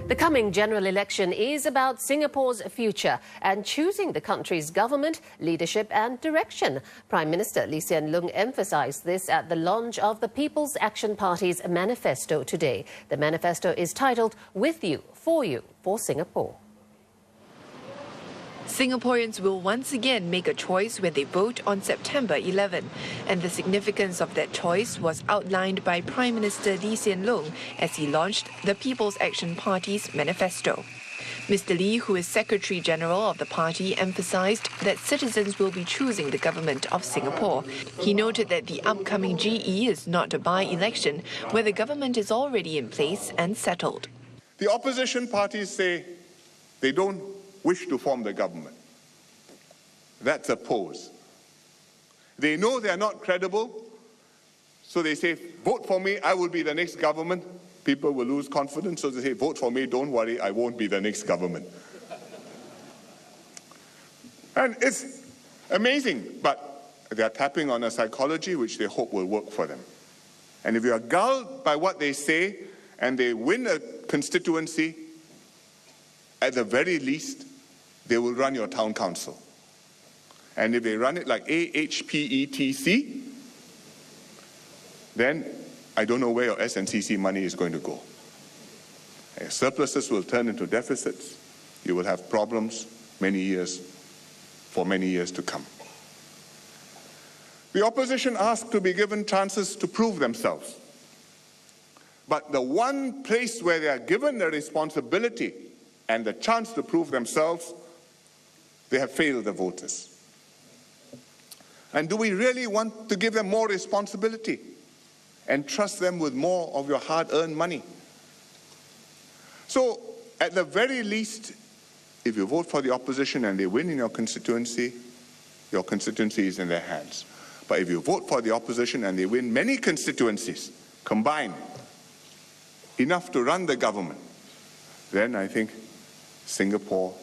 The coming general election is about Singapore's future and choosing the country's government, leadership and direction. Prime Minister Lee Hsien Loong emphasised this at the launch of the People's Action Party's manifesto today. The manifesto is titled With You, for Singapore. Singaporeans will once again make a choice when they vote on September 11, and the significance of that choice was outlined by Prime Minister Lee Hsien Loong as he launched the People's Action Party's manifesto. Mr. Lee, who is Secretary General of the party, emphasised that citizens will be choosing the government of Singapore. He noted that the upcoming GE is not a by-election where the government is already in place and settled. The opposition parties say they don't wish to form the government. That's a pose. They know they are not credible, so they say, vote for me, I will be the next government. People will lose confidence, so they say, vote for me, don't worry, I won't be the next government. And it's amazing, but they are tapping on a psychology which they hope will work for them. And if you are gulled by what they say and they win a constituency, at the very least, they will run your town council. And if they run it like AHPETC, then I don't know where your SNCC money is going to go. Surpluses will turn into deficits. You will have problems for many years to come. The opposition asked to be given chances to prove themselves. But the one place where they are given the responsibility and the chance to prove themselves, they have failed the voters. And do we really want to give them more responsibility and trust them with more of your hard-earned money? So, at the very least, if you vote for the opposition and they win in your constituency is in their hands. But if you vote for the opposition and they win many constituencies combined, enough to run the government, then I think Singapore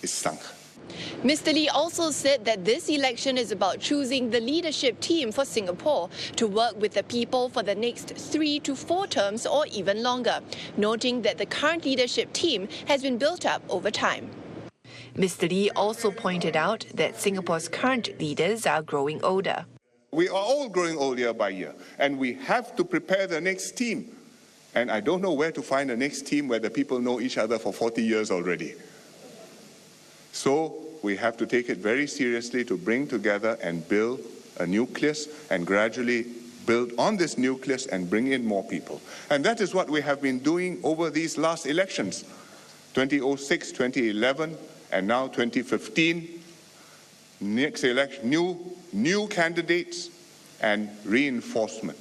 is sunk. Mr. Lee also said that this election is about choosing the leadership team for Singapore to work with the people for the next 3 to 4 terms or even longer, noting that the current leadership team has been built up over time. Mr. Lee also pointed out that Singapore's current leaders are growing older. We are all growing old year by year, and we have to prepare the next team. And I don't know where to find the next team where the people know each other for 40 years already. So we have to take it very seriously to bring together and build a nucleus and gradually build on this nucleus and bring in more people. And that is what we have been doing over these last elections, 2006, 2011, and now 2015. Next election, new candidates and reinforcement.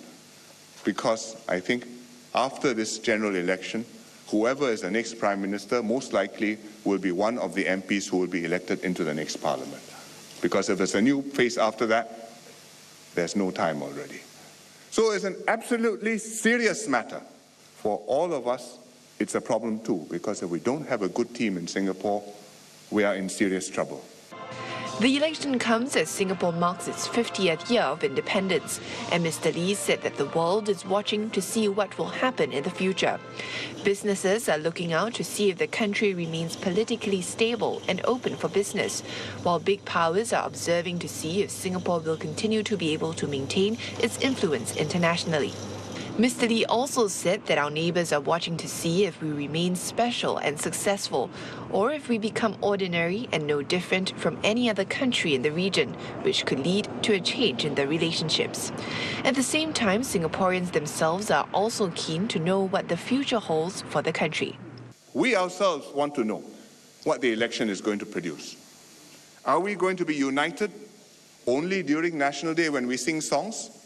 Because I think after this general election, whoever is the next Prime Minister most likely will be one of the MPs who will be elected into the next Parliament. Because if there's a new face after that, there's no time already. So it's an absolutely serious matter. For all of us, it's a problem too, because if we don't have a good team in Singapore, we are in serious trouble. The election comes as Singapore marks its 50th year of independence, and Mr. Lee said that the world is watching to see what will happen in the future. Businesses are looking out to see if the country remains politically stable and open for business, while big powers are observing to see if Singapore will continue to be able to maintain its influence internationally. Mr. Lee also said that our neighbours are watching to see if we remain special and successful, or if we become ordinary and no different from any other country in the region, which could lead to a change in the relationships. At the same time, Singaporeans themselves are also keen to know what the future holds for the country. We ourselves want to know what the election is going to produce. Are we going to be united only during National Day when we sing songs?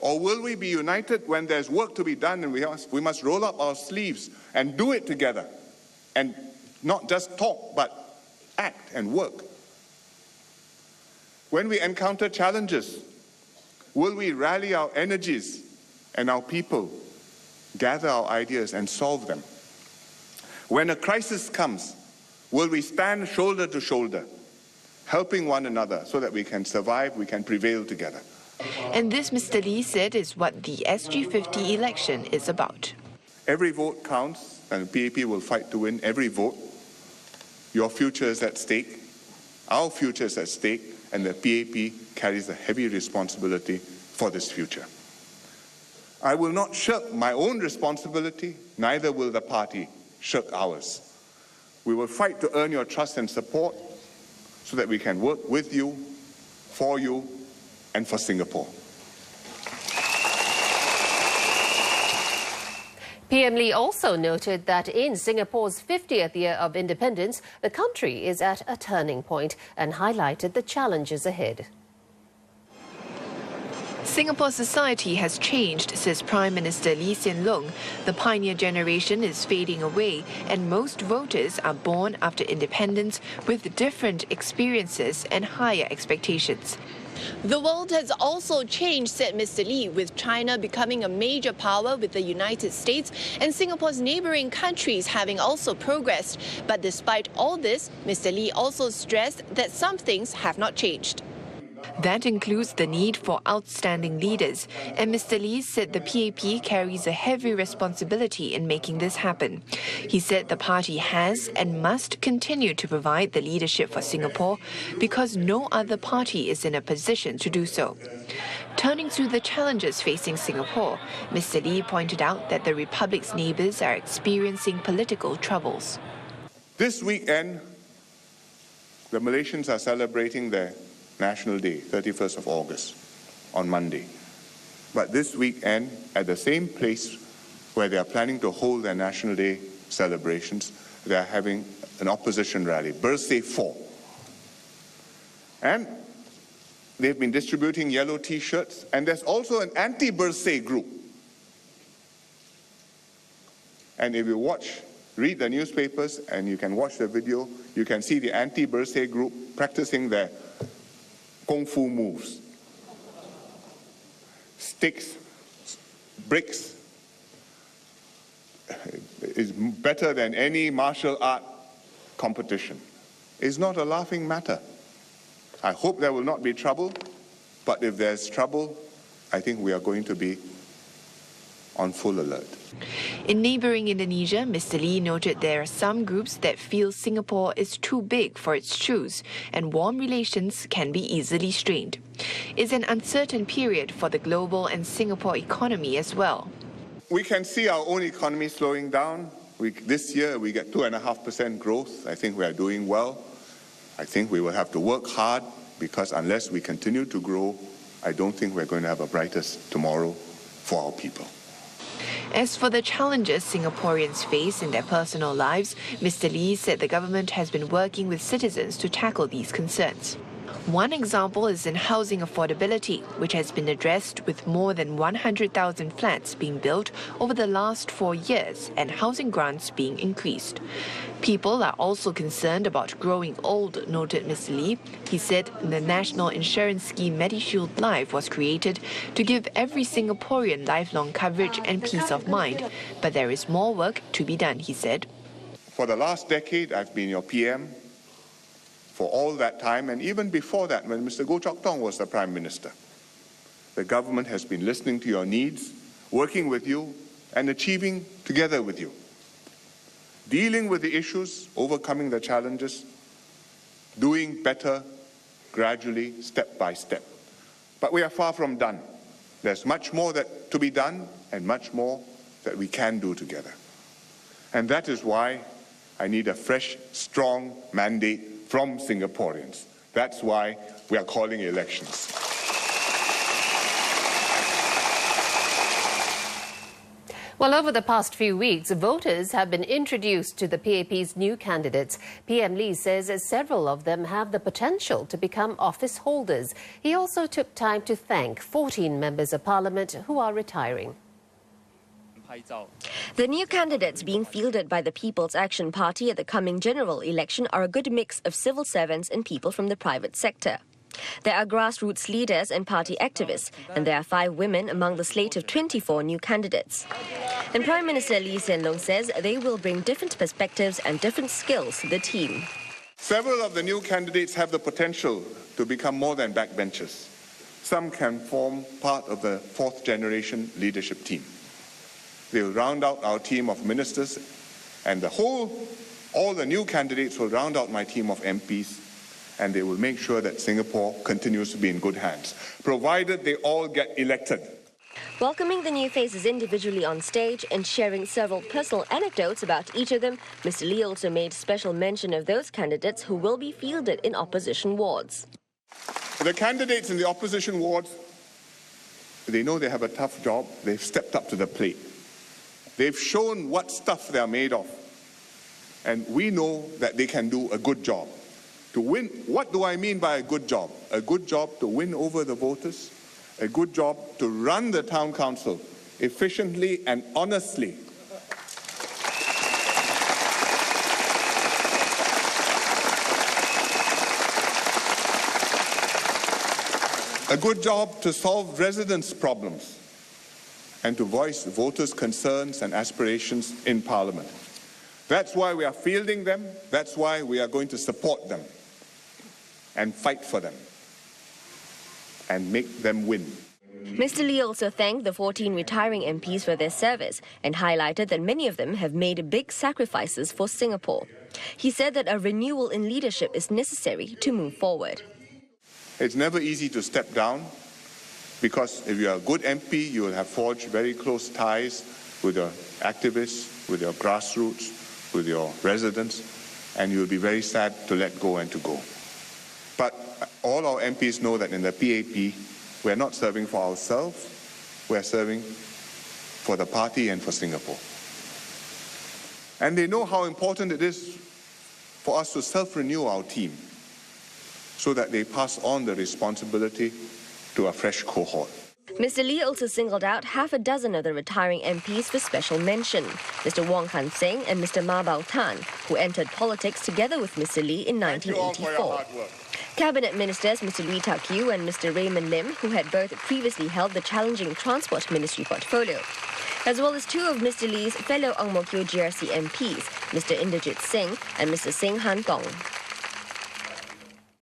Or will we be united when there's work to be done and we must roll up our sleeves and do it together and not just talk but act and work? When we encounter challenges, will we rally our energies and our people, gather our ideas and solve them? When a crisis comes, will we stand shoulder to shoulder, helping one another so that we can survive, we can prevail together? And this, Mr. Lee said, is what the SG50 election is about. Every vote counts, and the PAP will fight to win every vote. Your future is at stake. Our future is at stake, and the PAP carries a heavy responsibility for this future. I will not shirk my own responsibility, neither will the party shirk ours. We will fight to earn your trust and support so that we can work with you, for you, and for Singapore. PM Lee also noted that in Singapore's 50th year of independence, the country is at a turning point and highlighted the challenges ahead. Singapore society has changed, says Prime Minister Lee Hsien Loong. The pioneer generation is fading away, and most voters are born after independence with different experiences and higher expectations. The world has also changed, said Mr. Lee, with China becoming a major power with the United States and Singapore's neighbouring countries having also progressed. But despite all this, Mr. Lee also stressed that some things have not changed. That includes the need for outstanding leaders, and Mr. Lee said the PAP carries a heavy responsibility in making this happen. He said the party has and must continue to provide the leadership for Singapore because no other party is in a position to do so. Turning to the challenges facing Singapore, Mr. Lee pointed out that the Republic's neighbours are experiencing political troubles. This weekend, the Malaysians are celebrating their National Day, 31st of August, on Monday. But this weekend, at the same place where they are planning to hold their National Day celebrations, they are having an opposition rally, Birthday 4. And they've been distributing yellow T-shirts, and there's also an anti-birthday group. And if you read the newspapers, and you can watch the video, you can see the anti-birthday group practicing their kung fu moves. Sticks, bricks is better than any martial art competition. It's not a laughing matter. I hope there will not be trouble, but if there's trouble, I think we are going to be on full alert. In neighbouring Indonesia, Mr. Lee noted there are some groups that feel Singapore is too big for its shoes and warm relations can be easily strained. It's an uncertain period for the global and Singapore economy as well. We can see our own economy slowing down. This year we get 2.5% growth. I think we are doing well. I think we will have to work hard because unless we continue to grow, I don't think we're going to have a brighter tomorrow for our people. As for the challenges Singaporeans face in their personal lives, Mr. Lee said the government has been working with citizens to tackle these concerns. One example is in housing affordability, which has been addressed with more than 100,000 flats being built over the last 4 years and housing grants being increased. People are also concerned about growing old, noted Mr. Lee. He said the national insurance scheme MediShield Life was created to give every Singaporean lifelong coverage and peace of mind. But there is more work to be done, he said. For the last decade, I've been your PM. For all that time, and even before that, when Mr. Goh Chok Tong was the Prime Minister, the government has been listening to your needs, working with you, and achieving together with you. Dealing with the issues, overcoming the challenges, doing better gradually, step by step. But we are far from done. There's much more to be done and much more that we can do together. And that is why I need a fresh, strong mandate from Singaporeans. That's why we are calling elections. Well, over the past few weeks, voters have been introduced to the PAP's new candidates. PM Lee says several of them have the potential to become office holders. He also took time to thank 14 members of parliament who are retiring. The new candidates being fielded by the People's Action Party at the coming general election are a good mix of civil servants and people from the private sector. There are grassroots leaders and party activists, and there are 5 women among the slate of 24 new candidates. And Prime Minister Lee Hsien Loong says they will bring different perspectives and different skills to the team. Several of the new candidates have the potential to become more than backbenchers. Some can form part of the 4th generation leadership team. They will round out our team of ministers, and all the new candidates will round out my team of MPs, and they will make sure that Singapore continues to be in good hands, provided they all get elected. Welcoming the new faces individually on stage and sharing several personal anecdotes about each of them, Mr. Lee also made special mention of those candidates who will be fielded in opposition wards. The candidates in the opposition wards, they know they have a tough job. They've stepped up to the plate. They've shown what stuff they're made of. And we know that they can do a good job. To win, what do I mean by a good job? A good job to win over the voters, a good job to run the town council efficiently and honestly. A good job to solve residents' problems and to voice voters' concerns and aspirations in Parliament. That's why we are fielding them. That's why we are going to support them and fight for them and make them win. Mr. Lee also thanked the 14 retiring MPs for their service and highlighted that many of them have made big sacrifices for Singapore. He said that a renewal in leadership is necessary to move forward. It's never easy to step down, because if you're a good MP, you will have forged very close ties with your activists, with your grassroots, with your residents, and you'll be very sad to let go and to go. But all our MPs know that in the PAP, we're not serving for ourselves, we're serving for the party and for Singapore. And they know how important it is for us to self-renew our team so that they pass on the responsibility to a fresh cohort. Mr. Lee also singled out half a dozen of the retiring MPs for special mention, Mr. Wong Kan Seng and Mr. Ma Bao Tan, who entered politics together with Mr. Lee in 1984. Cabinet Ministers Mr. Lui Tak Yew and Mr. Raymond Lim, who had both previously held the challenging Transport Ministry portfolio, as well as two of Mr. Lee's fellow Ang Mo Kio GRC MPs, Mr. Inderjit Singh and Mr. Singh Han Tong.